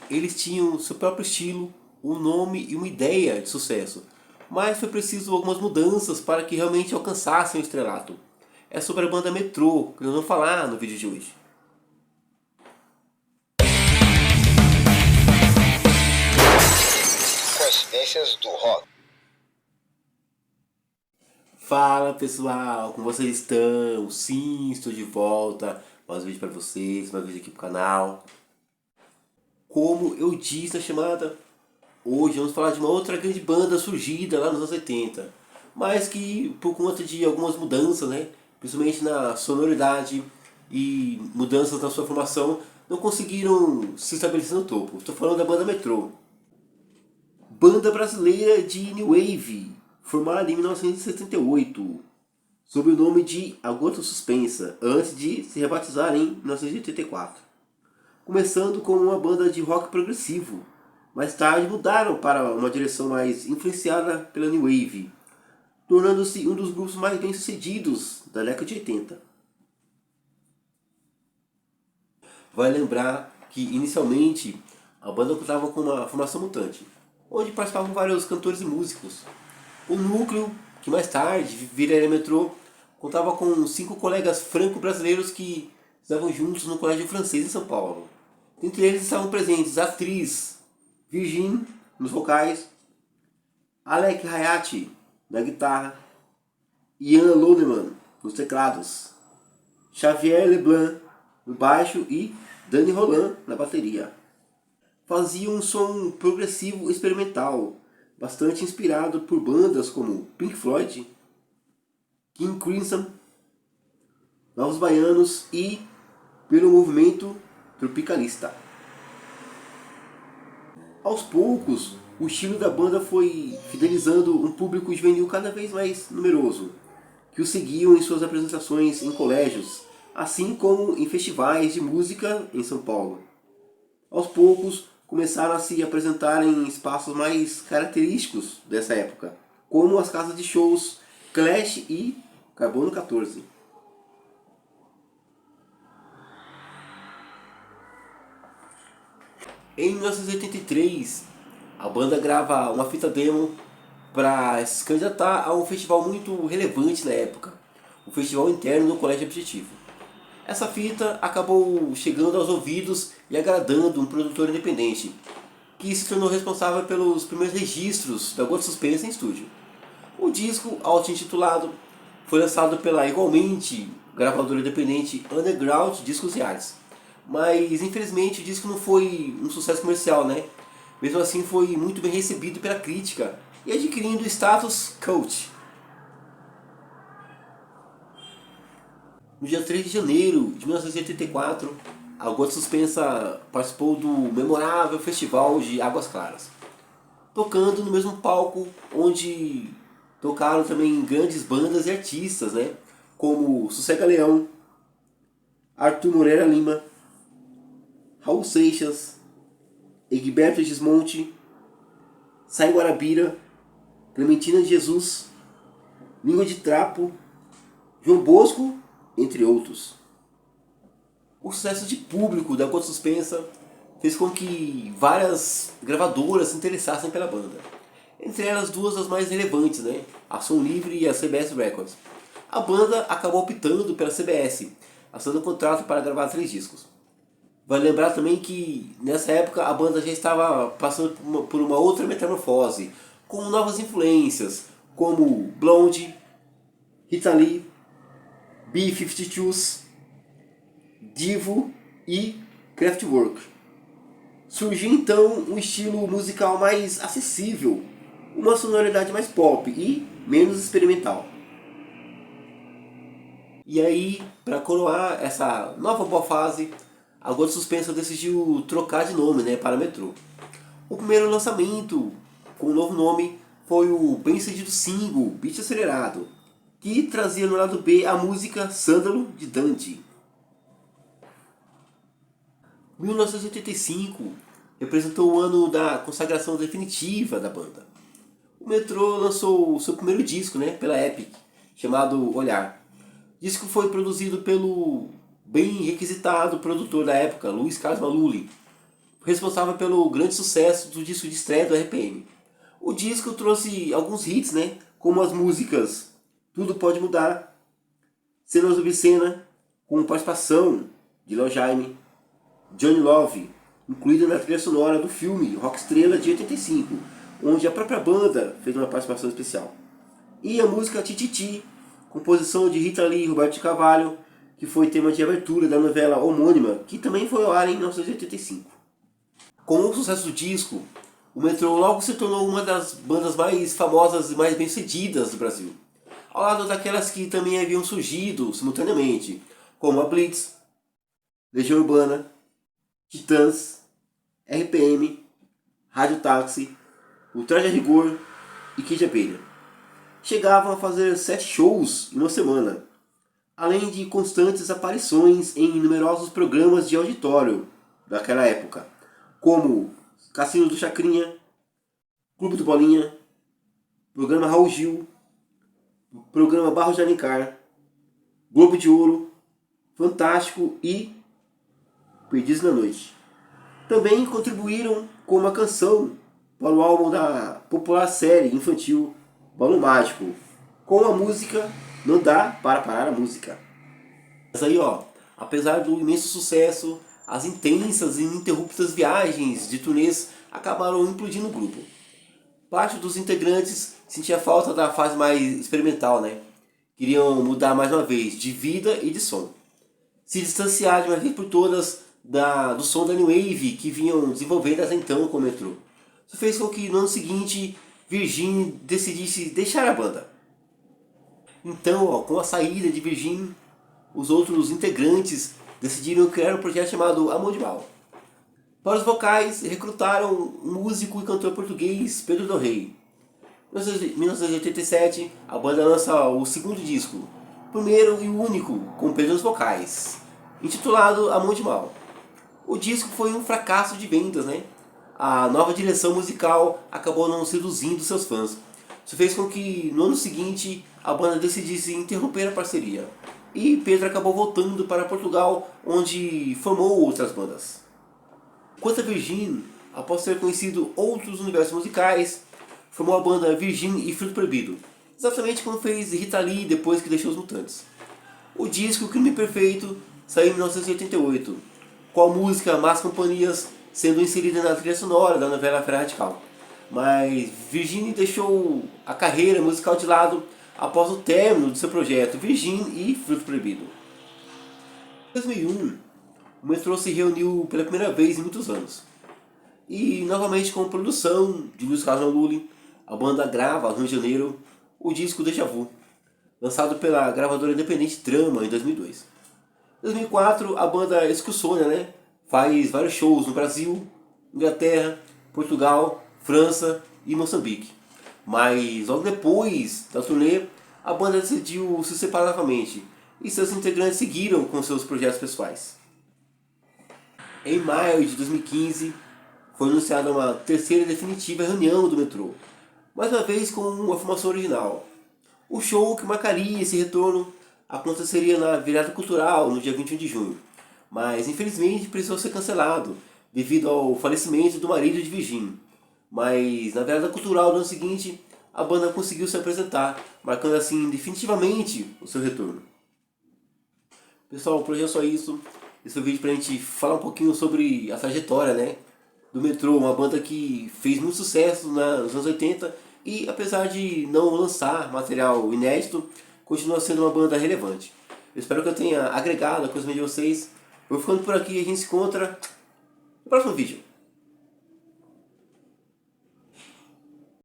eles tinham seu próprio estilo, um nome e uma ideia de sucesso, mas foi preciso algumas mudanças para que realmente alcançassem o estrelato. É sobre a banda Metrô que nós vamos falar no vídeo de hoje. Coincidências do rock. Fala pessoal, como vocês estão? Sim, estou de volta. Mais um vídeo para vocês, mais um vídeo aqui pro canal. Como eu disse na chamada, hoje vamos falar de uma outra grande banda surgida lá nos anos 80, mas que por conta de algumas mudanças, né, principalmente na sonoridade e mudanças na sua formação, não conseguiram se estabelecer no topo. Estou falando da banda Metrô. Banda brasileira de New Wave, formada em 1978, sob o nome de A Gota Suspensa, antes de se rebatizar em 1984. Começando como uma banda de rock progressivo, mais tarde mudaram para uma direção mais influenciada pela New Wave, tornando-se um dos grupos mais bem-sucedidos da década de 80. Vale lembrar que inicialmente a banda contava com uma formação mutante, onde participavam vários cantores e músicos. O núcleo, que mais tarde viraria Metrô, contava com 5 colegas franco-brasileiros que estavam juntos no colégio francês em São Paulo. Entre eles estavam presentes a atriz Virginie nos vocais, Alec Hayati na guitarra, Ian Lodeman nos teclados, Xavier Leblanc no baixo e Dani Roland na bateria. Fazia um som progressivo experimental, bastante inspirado por bandas como Pink Floyd, King Crimson, Novos Baianos e pelo movimento tropicalista. Aos poucos, o estilo da banda foi fidelizando um público juvenil cada vez mais numeroso, que o seguiam em suas apresentações em colégios, assim como em festivais de música em São Paulo. Aos poucos, começaram a se apresentar em espaços mais característicos dessa época, como as casas de shows Clash e Carbono 14. Em 1983, a banda grava uma fita demo para se candidatar a um festival muito relevante na época, o Festival Interno do Colégio Objetivo. Essa fita acabou chegando aos ouvidos e agradando um produtor independente, que se tornou responsável pelos primeiros registros da Gota Suspensa em estúdio. O disco, auto-intitulado, foi lançado pela igualmente gravadora independente Underground Discos e Arts. Mas infelizmente o disco não foi um sucesso comercial, né? Mesmo assim foi muito bem recebido pela crítica e adquirindo status cult. No dia 3 de janeiro de 1984, a Gota Suspensa participou do memorável Festival de Águas Claras, tocando no mesmo palco onde tocaram também grandes bandas e artistas, né? Como Sossega Leão, Arthur Moreira Lima, Raul Seixas, Egberto Gismonti, Sai Guarabira, Clementina de Jesus, Língua de Trapo, João Bosco, entre outros. O sucesso de público da Gota Suspensa fez com que várias gravadoras se interessassem pela banda. Entre elas duas das mais relevantes, né? A Som Livre e a CBS Records. A banda acabou optando pela CBS, assinando um contrato para gravar 3 discos. Vale lembrar também que nessa época a banda já estava passando por uma outra metamorfose, com novas influências, como Blonde, Rita Lee, B-52s, Divo e Kraftwerk. Surgiu então um estilo musical mais acessível, uma sonoridade mais pop e menos experimental. E aí, para coroar essa nova boa fase, a Gota Suspensa decidiu trocar de nome, né, para Metrô. O primeiro lançamento com o novo nome foi o bem-sucedido single Beat Acelerado, que trazia no lado B a música Sândalo de Dante. 1985 representou o ano da consagração definitiva da banda. O Metrô lançou o seu primeiro disco, né, pela Epic, chamado Olhar. O disco foi produzido pelo bem requisitado produtor da época, Luiz Carlos Maluli. responsável pelo grande sucesso do disco de estreia do RPM. O disco trouxe alguns hits, né, como as músicas Tudo Pode Mudar, Cenas Obscena, com participação de Léo Jaime, Johnny Love, incluída na trilha sonora do filme Rock Estrela de 85, onde a própria banda fez uma participação especial. E a música Tititi, composição de Rita Lee e Roberto de Carvalho, que foi tema de abertura da novela homônima, que também foi ao ar em 1985. Com o sucesso do disco, o Metrô logo se tornou uma das bandas mais famosas e mais bem-sucedidas do Brasil, ao lado daquelas que também haviam surgido simultaneamente, como a Blitz, Legião Urbana, Titãs, RPM, Rádio Táxi, o Traje a Rigor e Kid Abelha. Chegavam a fazer 7 shows em uma semana, além de constantes aparições em numerosos programas de auditório daquela época, como Cassino do Chacrinha, Clube do Bolinha, Programa Raul Gil, Programa Barros de Alencar, Globo de Ouro, Fantástico e Perdidos na Noite. Também contribuíram com uma canção para o álbum da popular série infantil Balão Mágico, com a música Não Dá Para Parar a Música. Mas aí, apesar do imenso sucesso, as intensas e ininterruptas viagens de turnês acabaram implodindo o grupo. Parte dos integrantes sentia falta da fase mais experimental, né? Queriam mudar mais uma vez de vida e de som. Se distanciar de uma vez por todas do som da New Wave que vinham desenvolvendo até então com o Metrô. Isso fez com que no ano seguinte Virgin decidisse deixar a banda. Então, com a saída de Virgin, os outros integrantes decidiram criar um projeto chamado Amor de Mal. Para os vocais, recrutaram o músico e cantor português Pedro Del Rey. Em 1987, a banda lança o segundo disco, primeiro e único com Pedro nos vocais, intitulado Amor de Mal. O disco foi um fracasso de vendas, né? A nova direção musical acabou não seduzindo seus fãs. Isso fez com que, no ano seguinte, a banda decidisse interromper a parceria. E Pedro acabou voltando para Portugal, onde formou outras bandas. Quanto a Virgin, após ter conhecido outros universos musicais, formou a banda Virgin e Fruto Proibido, exatamente como fez Rita Lee depois que deixou os Mutantes. O disco Crime Perfeito saiu em 1988, com a música Más Companhias sendo inserida na trilha sonora da novela Fera Radical. Mas Virgin deixou a carreira musical de lado após o término de seu projeto Virgin e Fruto Proibido. Em 2001, o Metrô se reuniu pela primeira vez em muitos anos. E novamente com produção de Luiz Carlos Lully, a banda grava no Rio de Janeiro o disco Déjà Vu, lançado pela gravadora independente Trama em 2002. Em 2004, a banda Excursionia, né, faz vários shows no Brasil, Inglaterra, Portugal, França e Moçambique. Mas logo depois da turnê, a banda decidiu se separar novamente e seus integrantes seguiram com seus projetos pessoais. Em maio de 2015, foi anunciada uma terceira e definitiva reunião do Metrô, mais uma vez com uma formação original. O show que marcaria esse retorno aconteceria na Virada Cultural, no dia 21 de junho, mas infelizmente precisou ser cancelado devido ao falecimento do marido de Virgin. Mas na Virada Cultural do ano seguinte, a banda conseguiu se apresentar, marcando assim definitivamente o seu retorno. Pessoal, por hoje é só isso. Esse é o vídeo pra gente falar um pouquinho sobre a trajetória, né, do Metrô, uma banda que fez muito sucesso nos anos 80 e apesar de não lançar material inédito, continua sendo uma banda relevante. Eu espero que eu tenha agregado a conhecimento de vocês. Vou ficando por aqui e a gente se encontra no próximo vídeo.